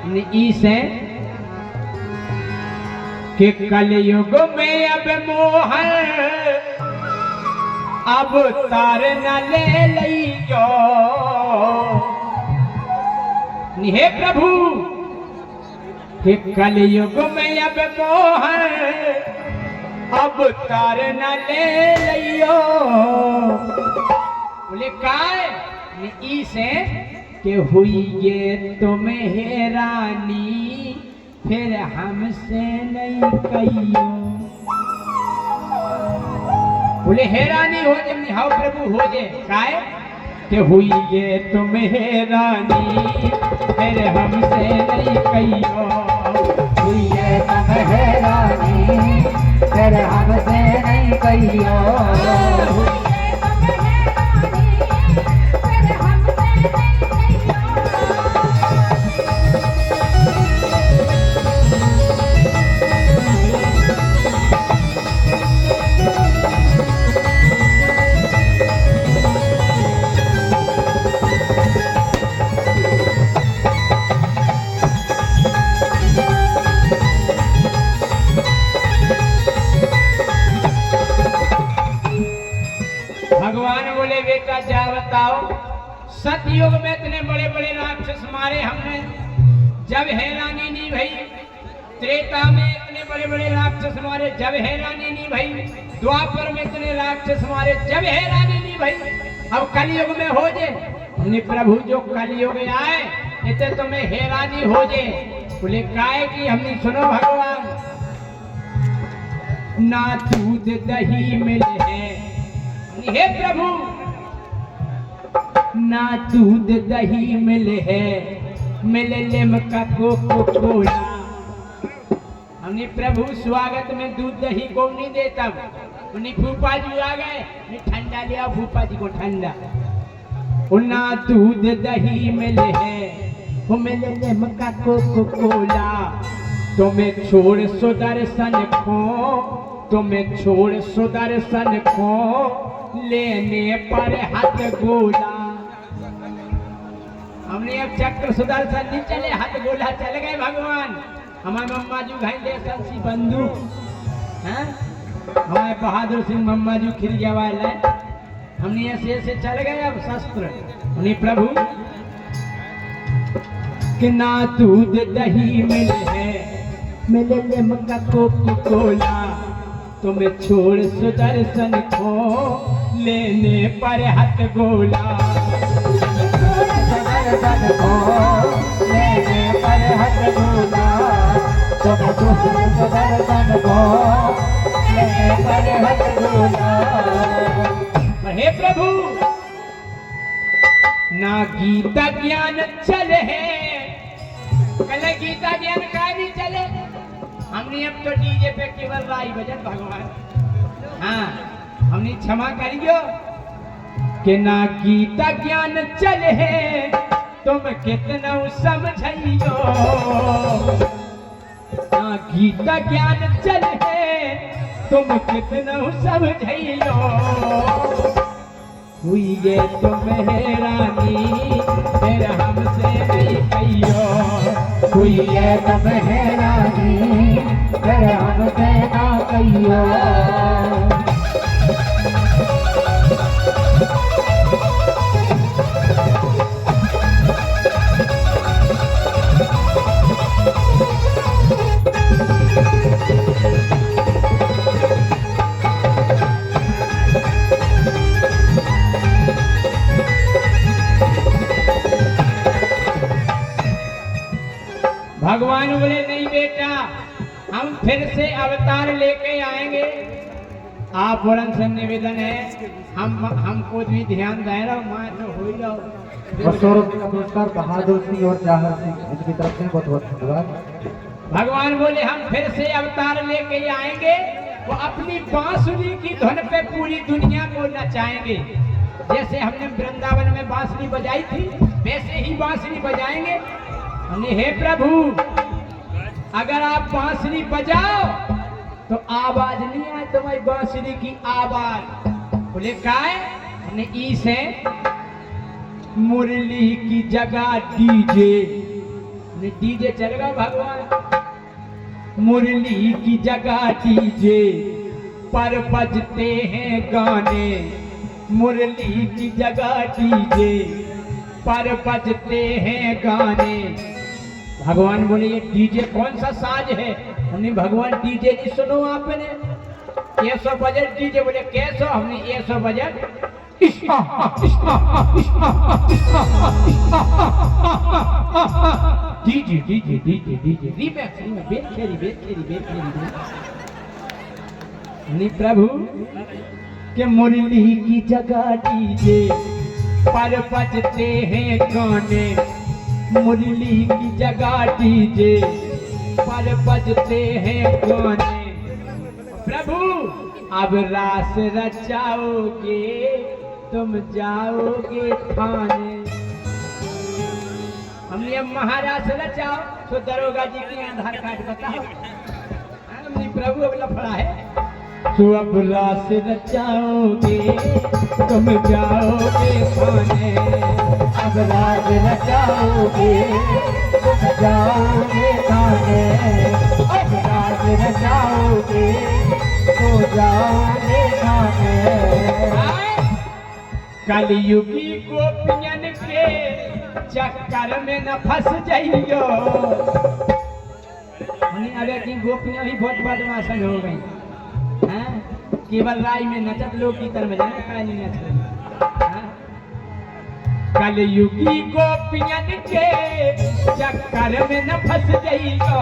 इसे कि कलयुग में अब मोहन अब तार न ले लियो। हे प्रभु कि कलयुग में अब मोहन अब तार न ले लियो। बोले काय इसे कि हुई ये तुम हैरानी फिर हमसे नहीं कहियो। बोले हैरानी हो जे हाउ प्रभु हो जे काय कि हुई ये तुम हैरानी फिर हमसे नहीं कहियो। हुई ये तुम हैरानी फिर हमसे नहीं कहियो। भगवान बोले बेटा जा बताओ सतयुग में इतने बड़े बड़े राक्षस मारे हमने जब हैरानी नहीं भई। त्रेता में इतने बड़े बड़े राक्षस मारे जब हैरानी नहीं भई। द्वापर में इतने राक्षस मारे जब हैरानी नहीं भई। अब कलयुग में हो जे हमने प्रभु जो कलयुग आए इतने तुम्हें हैरानी हो जे। बोले काय की हमने सुनो भगवान ना दूध दही मिले है। हे प्रभु ना दूध दही मिले है मिले लिमका कोको कोला। हमने प्रभु स्वागत में दूध दही को नहीं देता। उन्हें फूफा जी आ गए ठंडा लिया फूफा जी को ठंडा। ना दूध दही मिले है वो मिले लिमका कोको कोला। तुम्हें छोड़ सुदर्शन को तुम्हें छोड़ सुदर्शन को लेने पर हाथ गोला। हमने अब चक्र सुदर्शन नहीं चले हाथ गोला चल गए भगवान। हमारे मम्मा जी घाई ले संसी बंदूक हैं हमारे बहादुर सिंह मम्मा जी खिरिया वाले हमने ऐसे चल गए अब शस्त्र। उन्हें प्रभु कि ना दूध दही मिले है मिले लिमका कोको कोला। तुम्हें छोड़ सुदर्शन को लेने पर हाथ गोला। सुदर्शन को लेने पर हाथ गोला। तुम्हें छोड़ सुदर्शन को लेने पर हाथ गोला। हे प्रभु ना गीता ज्ञान चले है कल गीता ज्ञान का नहीं चले। हमने अब तो डीजे पे केवल राई भजन भगवान। हाँ हमने क्षमा करियो कि ना गीता ज्ञान चले है तुम कितना समझियो। ना गीता ज्ञान चले है तुम कितना समझियो। हुई ये तुम हैरानी फिर हमसे नहीं कहियो। हुई ये तुम हैरानी फिर हमसे ना कहियो। भगवान बोले नहीं बेटा हम फिर से अवतार लेके आएंगे। आप वरन से निवेदन है हमको भी ध्यान दे रहा मां तो हो ही रहो। 100 रुपये का पुरस्कार बहादुर सिंह और चाहर सिंह इनकी तरफ से बहुत बहुत धन्यवाद। भगवान बोले हम फिर से अवतार लेके आएंगे वो अपनी बांसुरी की धुन पे पूरी दुनिया को नचाएंगे। जैसे हमने वृंदावन में बांसुरी बजाई थी वैसे ही बांसुरी बजाएंगे। हमने हे प्रभु अगर आप बांसुरी बजाओ तो आवाज नहीं आए तुम्हारी बांसुरी की आवाज। बोले काय हमने ई से मुरली की जगह डीजे डीजे चलेगा भगवान। मुरली की जगह डीजे पर बजते हैं गाने, मुरली की जगह डीजे पर बजते हैं गाने। भगवान बोले ये डीजे कौन सा साज है? हमने भगवान डीजे जी सुनो आपने, 100 बजट डीजे। बोले कैसो? हमने 100 budget DJ DJ DJ DJ remix में बेल खेरी नहीं प्रभु के मुरली की जगह डीजे पर बजते हैं गाने, मुरली की जगह डीजे पर बजते हैं गाने। प्रभु अब रास रचाओगे तुम जाओगे थाने। हमने अब महाराज रचाओ तो दरोगा जी के आधार कार्ड बताओ। हमने प्रभु अब लफड़ा है तो अब रास रचाओगे तुम जाओगे थाने। अब राज रचाओगे तुम जाओगे थाने। अब राज रचाओगे तो जाओगे थाने। कलयुगी गोपियन के चक्कर में न फंस जाइयो। अरे की गोपियां भी बहुत बदमाशन हो गई हैं? केवल राय में नचत लोग की तरह जाने का नहीं नच रही। कलयुगी गोपियन के चक्कर में न फंस जाइयो।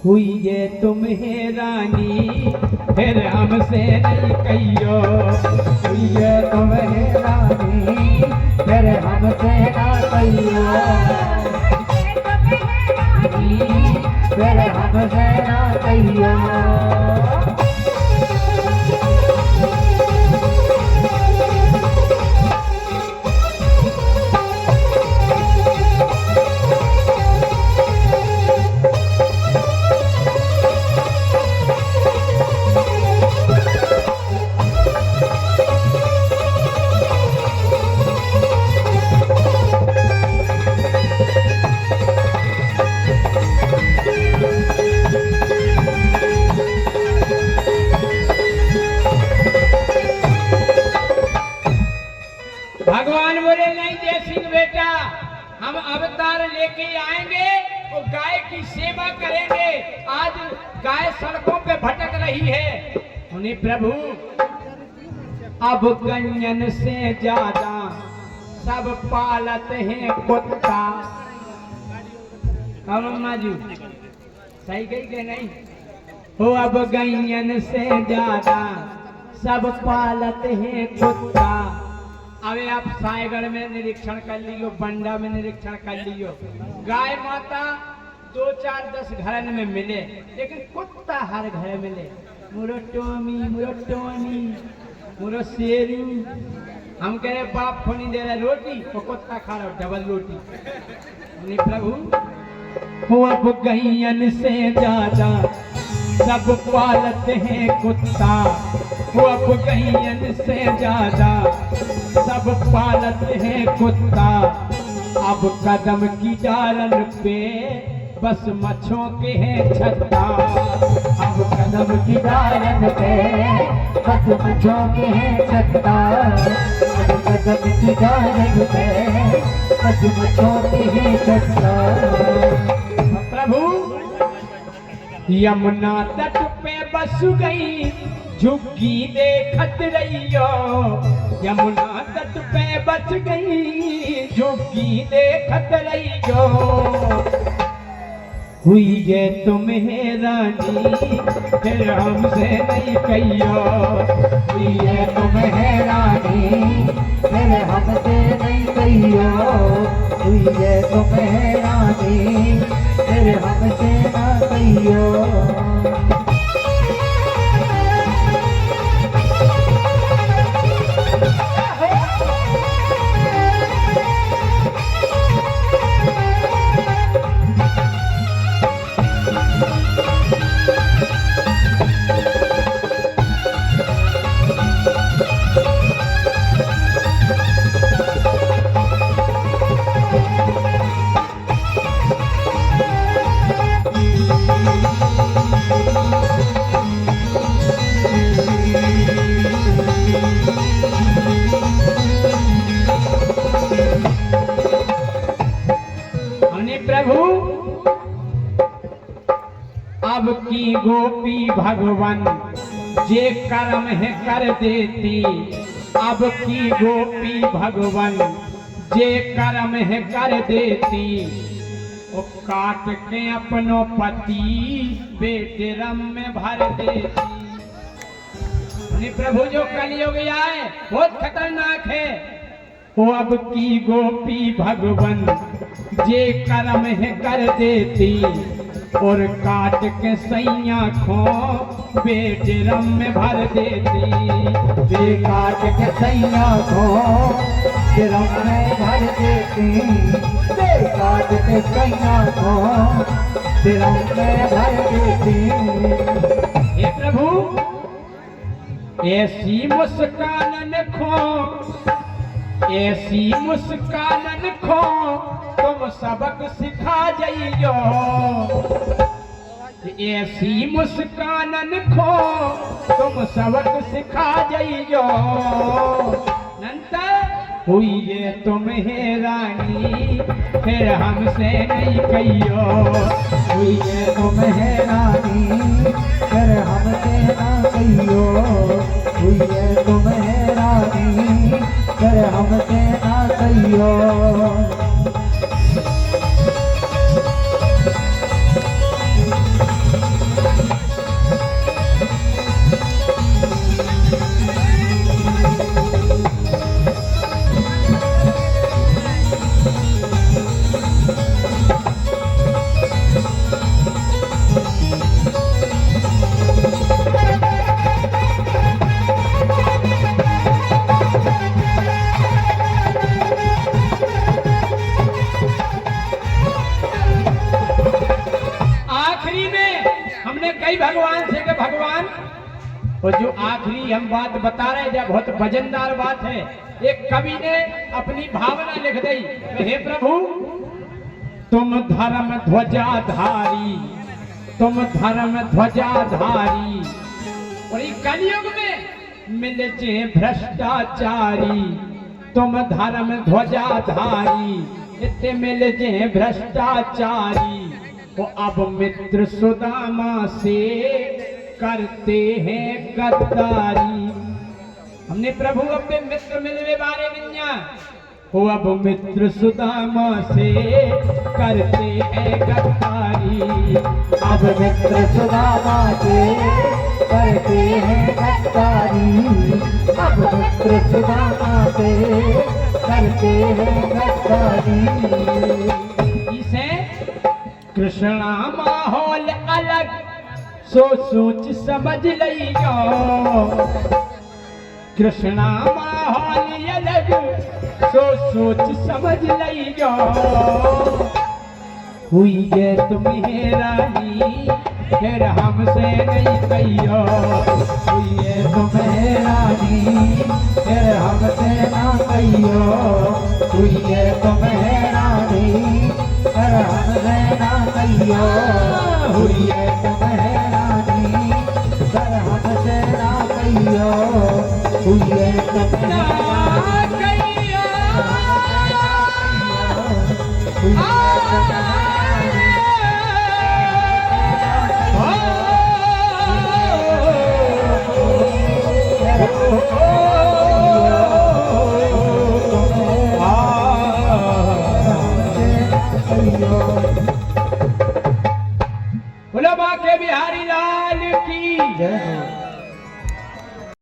हुई ये तुम्हें रानी फिर हमसे नहीं कहियो। हुई ये तुम्हें रानी फिर हमसे ना कहियो। फिर हमसे ना कहियो। भगवान बोले नहीं जय सिंह बेटा, हम अवतार लेके आएंगे और गाय की सेवा करेंगे। आज गाय सड़कों पे भटक रही है। उन्हें प्रभु अब गंजन से ज्यादा सब पालत हैं कुत्ता। अब माजू सही गई के नहीं हो? अब गंजन से ज्यादा सब पालत हैं कुत्ता। अबे आप सायगढ़ में निरीक्षण कर लियो, बंडा में निरीक्षण कर लियो। गाय माता 2, 4, 10 घरन में मिले, लेकिन कुत्ता हर घर मिले। मुरो टोमी, मुरो टोनी, मुरो शेरू। हम कह रहे बाप को नहीं दे रहा रोटी, तो कुत्ता खा रहा डबल रोटी। नहीं प्रभु वो अब गैयन से ज्यादा सब पालत हैं कुत्ता। वो अब गैयन से ज्यादा सब पालत हैं कुत्ता। अब कदम की डालन पे बस मच्छों के हैं छत्ता। अब कदम की डालन पे बस मच्छों के हैं छत्ता। अब कदम की डालन पे बस मच्छों के हैं छत्ता। प्रभु यमुना तट पे बस गई झुग्गी देखत रहियो। यमुना तट पे बच गई झुग्गी देखत रहियो। हुई ये तुम्हें रानी फिर हमसे नहीं कहियो। हुई ये तुम्हें रानी फिर हमसे नहीं कहियो। हुई ये तुम्हें रानी फिर हमसे ना कहियो। हमने प्रभु अब की गोपी भगवान जे कर्म है कर देती, अब की गोपी भगवान जे कर्म है कर देती, वो काट के अपनो पति बेटे रम में भर देती। प्रभु जो कलयुग आए बहुत खतरनाक है। वो अब की गोपी भगवान जे कर्म है कर देती, और काट के सैया खो बेटे रम में भर देती। बे काट के सैया खो रम में भर देती, बे काट के सैया खो रम में भर देती। हे प्रभु ऐसी मुस्कान खो, ऐसी मुस्कान खो तुम सबक सिखा जाइयो, ऐसी मुस्कान खो तुम सबक सिखा जाइयो। नंतर हुई है तुम्हें रानी फिर हमसे नहीं कहियो, हुई है तुम्हें रानी फिर हमसे ना कहियो, हुई है तुम्हें रानी फिर हमसे ना कहियो। भगवान से के भगवान, और जो आखिरी हम बात बता रहे हैं बहुत वजनदार बात है। एक कवि ने अपनी भावना लिख दी, हे प्रभु तुम धर्म ध्वजाधारी, तुम धर्म ध्वजाधारी, और इस कलयुग में मिले जे भ्रष्टाचारी, तुम धर्म ध्वजाधारी, इतने मिले जे भ्रष्टाचारी, वो अब मित्र सुदामा से करते हैं गद्दारी। हमने प्रभु अपने मित्र मिलने बारे निन्या, वो अब मित्र सुदामा से करते हैं गद्दारी, अब मित्र सुदामा से करते हैं गद्दारी, अब मित्र सुदामा से करते हैं गद्दारी। इसे कृष्णा माहौल अलग सो सोच समझ लियो, कृष्णा माहौल अलग सो सोच समझ लियो। हुई है तुम्हें रानी फिर हमसे नहीं कहियो, हुई है तुम्हें रानी फिर हमसे ना कहियो, हुई है तुम्हें रानी फिर हमसे ना कहियो, हुई है तुम्हें रानी फिर हमसे ना कहियो, हुई है तुम्हें बोलो बाके बिहारी लाल की जय हो।